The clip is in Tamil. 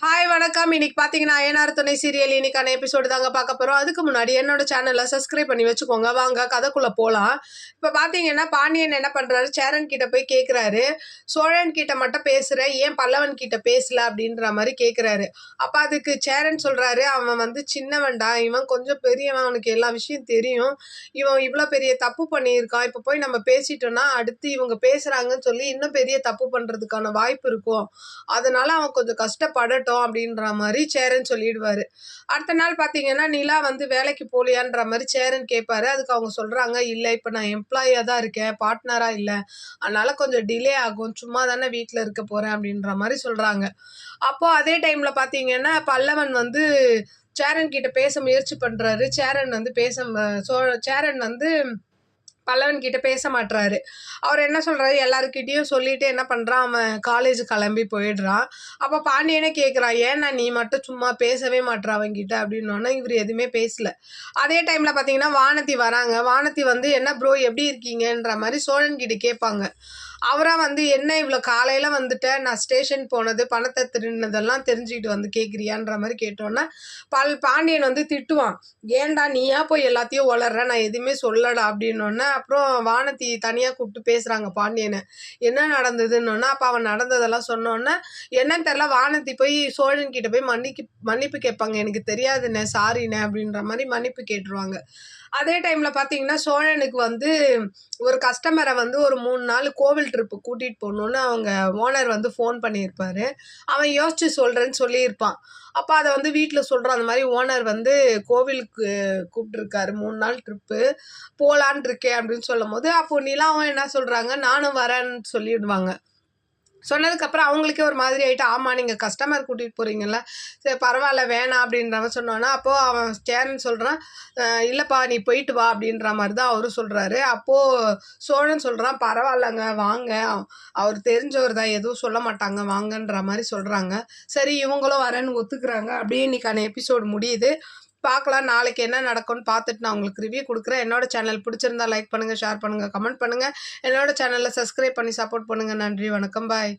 ஹாய் வணக்கம். இன்னைக்கு பார்த்தீங்கன்னா ஐயனார் துணை சீரியல் இன்னைக்கான எபிசோடு தாங்க பார்க்க போகிறோம். அதுக்கு முன்னாடி என்னோட சேனலை சப்ஸ்கிரைப் பண்ணி வச்சுக்கோங்க. வாங்க கதைக்குள்ளே போகலாம். இப்போ பார்த்தீங்கன்னா பாண்டியன் என்ன பண்ணுறாரு, சேரன் கிட்ட போய் கேட்குறாரு, சோழன் கிட்ட மட்டும் பேசுகிற, ஏன் பல்லவன் கிட்ட பேசல அப்படின்ற மாதிரி கேட்குறாரு. அப்போ அதுக்கு சேரன் சொல்கிறாரு, அவன் வந்து சின்னவன்டா, இவன் கொஞ்சம் பெரியவன், அவனுக்கு எல்லா விஷயம் தெரியும், இவன் இவ்வளோ பெரிய தப்பு பண்ணியிருக்கான், இப்போ போய் நம்ம பேசிட்டோன்னா அடுத்து இவங்க பேசுகிறாங்கன்னு சொல்லி இன்னும் பெரிய தப்பு பண்ணுறதுக்கான வாய்ப்பு இருக்கும், அதனால அவன் கொஞ்சம் கஷ்டப்படட்டும் அப்படின்ற மாதிரி சேரன் சொல்லிடுவாரு. அடுத்த நாள் பாத்தீங்கன்னா நிலா வந்து வேலைக்கு போலியான்ற மாதிரி சேரன் கேட்பாரு. அதுக்கு அவங்க சொல்றாங்க, இல்ல இப்ப நான் எம்ப்ளாயியா தான் இருக்கேன், பார்ட்னரா இல்ல, அதனால கொஞ்சம் டிலே ஆகும், சும்மா தானே வீட்டுல இருக்க போறேன் அப்படின்ற மாதிரி சொல்றாங்க. அப்போ அதே டைம்ல பாத்தீங்கன்னா பல்லவன் வந்து சேரன் கிட்ட பேச முயற்சி பண்றாரு. சேரன் வந்து சேரன் வந்து பல்லவன் கிட்ட பேச மாட்றாரு. அவர் என்ன சொல்றாரு, எல்லாருக்கிட்டையும் சொல்லிட்டு என்ன பண்றான், அவன் காலேஜ் கிளம்பி போயிடுறான். அப்ப பாண்டியனே கேட்குறான், ஏன்னா நீ மட்டும் சும்மா பேசவே மாட்ற அவன்கிட்ட அப்படின்னோன்னா இவர் எதுவுமே பேசல. அதே டைம்ல பார்த்தீங்கன்னா வானதி வராங்க. வானதி வந்து என்ன ப்ரோ எப்படி இருக்கீங்கன்ற மாதிரி சோழன் கிட்ட கேட்பாங்க. அவரா வந்து என்ன இவ்வளோ காலையில வந்துட்ட, நான் ஸ்டேஷன் போனது பணத்தை திருடினதெல்லாம் தெரிஞ்சுக்கிட்டு வந்து கேட்குறியான்ற மாதிரி கேட்டோன்னா பாண்டியன் வந்து திட்டுவான், ஏன்டா நீயா போய் எல்லாத்தையும் வளர்ற, நான் எதுவுமே சொல்லடா அப்படின்னோடனே அப்புறம் வானதி தனியாக கூப்பிட்டு பேசுகிறாங்க பாண்டியனை, என்ன நடந்ததுன்னொன்னா அப்போ அவன் நடந்ததெல்லாம் சொன்னோன்னே என்னன்னு தெரில, வானதி போய் சோழன் கிட்ட போய் மன்னிப்பு கேட்பாங்க, எனக்கு தெரியாதுண்ணே சாரிண்ணே அப்படின்ற மாதிரி மன்னிப்பு கேட்டுருவாங்க. அதே டைம்ல பார்த்தீங்கன்னா சோழனுக்கு வந்து ஒரு கஸ்டமரை வந்து ஒரு 3 நாள் கோவில் ட்ரிப்பு கூட்டிகிட்டு போகணுன்னு அவங்க ஓனர் வந்து ஃபோன் பண்ணியிருப்பாரு. அவன் யோசிச்சு சொல்கிறேன்னு சொல்லியிருப்பான். அப்போ அதை வந்து வீட்டில் சொல்கிறான், அந்த மாதிரி ஓனர் வந்து கோவிலுக்கு கூப்பிட்ருக்காரு, 3 நாள் ட்ரிப்பு போகலான் இருக்கேன் அப்படின்னு சொல்லும் போது, அப்போ நிலாவும் என்ன சொல்கிறாங்க, நானும் வரேன்னு சொல்லிடுவாங்க. சொன்னதுக்கப்புறம் அவங்களுக்கே ஒரு மாதிரி ஆகிட்டு, ஆமாம் நீங்கள் கஸ்டமர் கூட்டிகிட்டு போகிறீங்கள, சரி பரவாயில்ல வேணாம் அப்படின்றவன் சொன்னோன்னா அப்போது அவன் சேரன் சொல்கிறான், இல்லைப்பா நீ போயிட்டு வா அப்படின்ற மாதிரி தான் அவரும் சொல்கிறாரு. அப்போது சோழன் சொல்கிறான், பரவாயில்லங்க வாங்க, அவர் தெரிஞ்சவர் தான், எதுவும் சொல்ல மாட்டாங்க வாங்கன்ற மாதிரி சொல்கிறாங்க. சரி இவங்களும் வரேன்னு ஒத்துக்கிறாங்க. அப்படியே இன்னைக்கான எபிசோடு முடியுது. பார்க்கலாம் நாளைக்கு என்ன நடக்கும்னு பார்த்துட்டு நான் உங்களுக்கு ரிவ்யூ கொடுக்குறேன். என்னோட சேனல் பிடிச்சிருந்தா லைக் பண்ணுங்கள், ஷேர் பண்ணுங்கள், கமெண்ட் பண்ணுங்கள். என்னோட சேனலில் சப்ஸ்கிரைப் பண்ணி சப்போர்ட் பண்ணுங்கள். நன்றி, வணக்கம், பாய்.